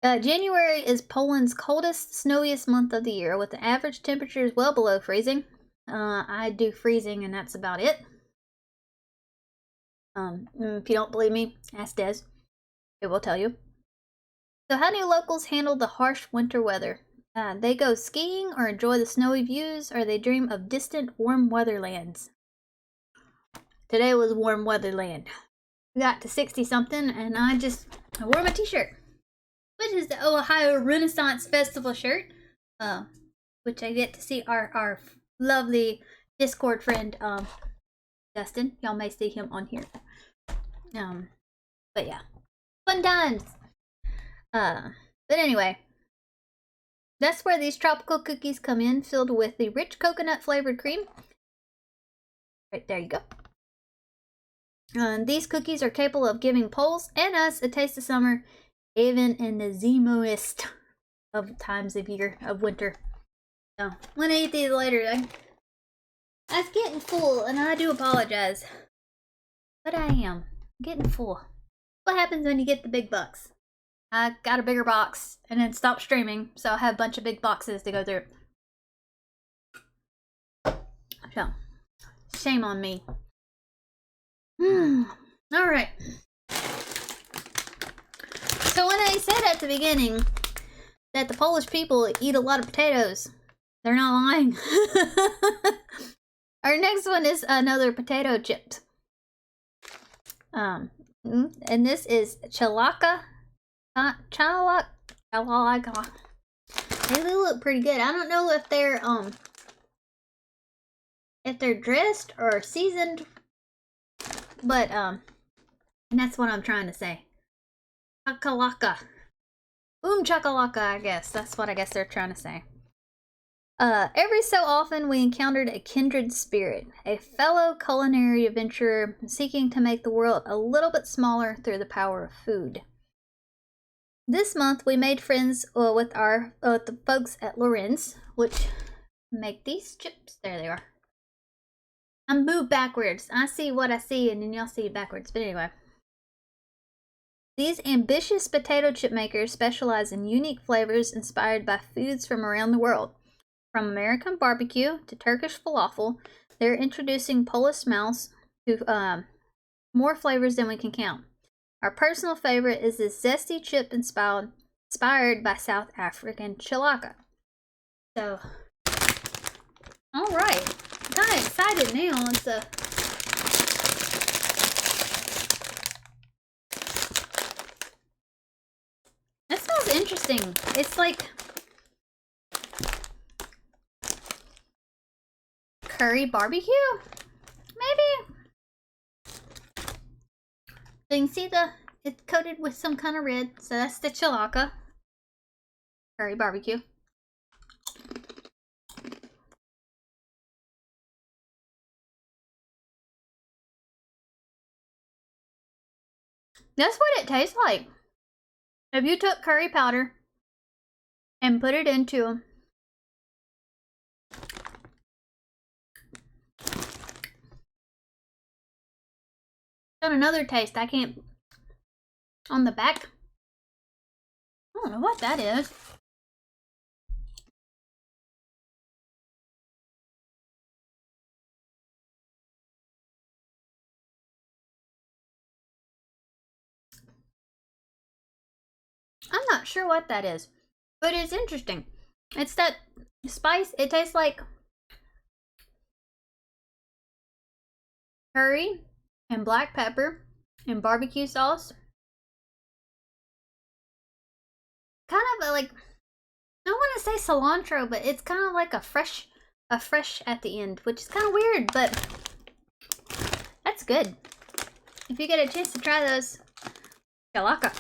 January is Poland's coldest, snowiest month of the year, with the average temperatures well below freezing. I do freezing, and that's about it. If you don't believe me, ask Des. It will tell you. So how do locals handle the harsh winter weather? They go skiing or enjoy the snowy views, or they dream of distant warm weather lands. Today was warm weather land. We got to 60 something, and I wore my t-shirt, which is the Ohio Renaissance Festival shirt, which I get to see our lovely Discord friend, Dustin. Y'all may see him on here. But yeah, fun times. But anyway, that's where these tropical cookies come in, filled with the rich coconut flavored cream. Right there you go. These cookies are capable of giving Poles and us a taste of summer, even in the zimoist of times of year of winter. So, I'm gonna eat these later. I was getting full, and I do apologize. But I am getting full. What happens when you get the big bucks? I got a bigger box and then stopped streaming, so I have a bunch of big boxes to go through. So, shame on me. Alright. So when I said at the beginning that the Polish people eat a lot of potatoes, they're not lying. Our next one is another potato chip. And this is chalaka. Chalaka. They look pretty good. I don't know if they're dressed or seasoned, but and that's what I'm trying to say. Chakalaka. Chakalaka, I guess. That's what I guess they're trying to say. Every so often we encountered a kindred spirit, a fellow culinary adventurer seeking to make the world a little bit smaller through the power of food. This month we made friends with the folks at Lorenz, which make these chips. There they are. I moved backwards. I see what I see, and then y'all see it backwards. But anyway. These ambitious potato chip makers specialize in unique flavors inspired by foods from around the world. From American barbecue to Turkish falafel, they're introducing Polish mouse to more flavors than we can count. Our personal favorite is this zesty chip inspired by South African chalaka. So, alright. Kind of excited now. That smells interesting. It's like curry barbecue? Maybe? So you can see it's coated with some kind of red. So that's the chalaka. Curry barbecue. That's what it tastes like. If you took curry powder and put it into got another taste. I can't on the back. I don't know what that is. not sure what that is, but it's interesting. It's that spice. It tastes like curry and black pepper and barbecue sauce. Kind of like, I don't want to say cilantro, but it's kind of like a fresh at the end, which is kind of weird, but that's good. If you get a chance to try those, Shalaka.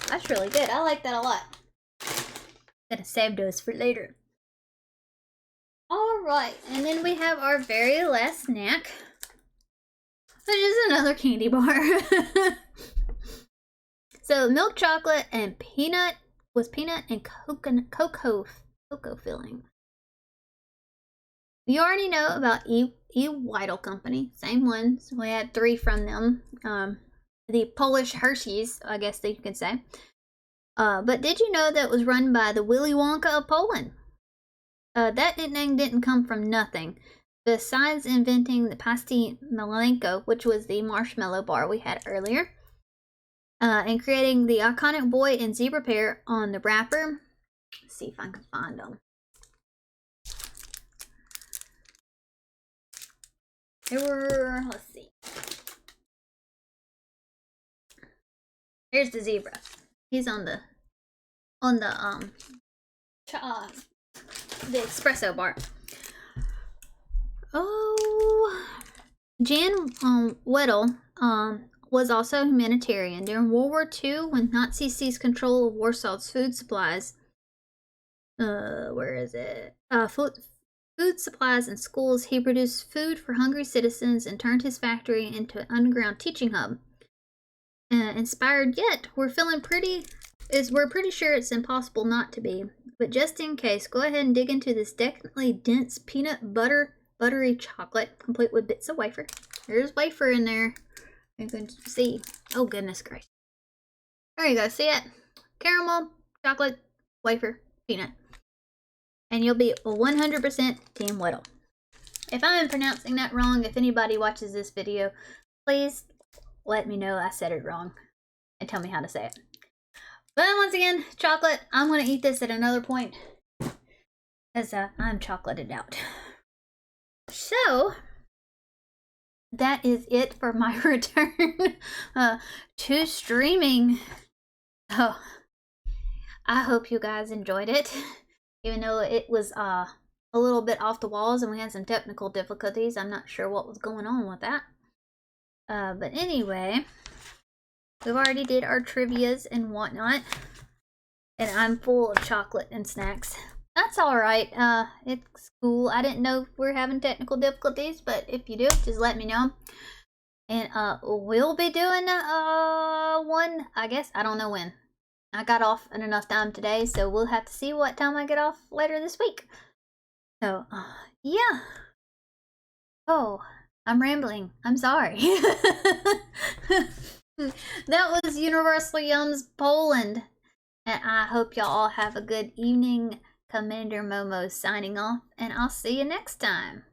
That's really good. I like that a lot. Gonna save those for later. Alright, and then we have our very last snack, which is another candy bar. So milk chocolate and peanut and cocoa filling. You already know about E. Weidel Company, same ones. We had 3 from them. The Polish Hershey's, I guess that you could say. But did you know that it was run by the Willy Wonka of Poland? That nickname didn't come from nothing. Besides inventing the pasty Malenko, which was the marshmallow bar we had earlier, and creating the iconic boy and zebra pair on the wrapper. Let's see if I can find them. There were, let's see. Here's the zebra. He's on the espresso bar. Oh, Jan Weddell was also a humanitarian. During World War II, when Nazis seized control of Warsaw's food supplies, where is it? Food supplies and schools, he produced food for hungry citizens and turned his factory into an underground teaching hub. Inspired yet, we're pretty sure it's impossible not to be. But just in case, go ahead and dig into this definitely dense peanut buttery chocolate, complete with bits of wafer. There's wafer in there. You can see. Oh goodness gracious. There you go. See it? Caramel, chocolate, wafer, peanut. And you'll be 100% Team Weddle. If I'm pronouncing that wrong, if anybody watches this video, please let me know I said it wrong and tell me how to say it. But once again, chocolate. I'm going to eat this at another point because I'm chocolated out. So, that is it for my return to streaming. Oh, I hope you guys enjoyed it. Even though it was a little bit off the walls and we had some technical difficulties. I'm not sure what was going on with that. But anyway, we've already did our trivias and whatnot. And I'm full of chocolate and snacks. That's alright. It's cool. I didn't know we're having technical difficulties, but if you do, just let me know. And we'll be doing one, I guess, I don't know when. I got off in enough time today, so we'll have to see what time I get off later this week. So, yeah. Oh, I'm rambling. I'm sorry. That was Universal Yums Poland. And I hope y'all all have a good evening. Commander Momo signing off, and I'll see you next time.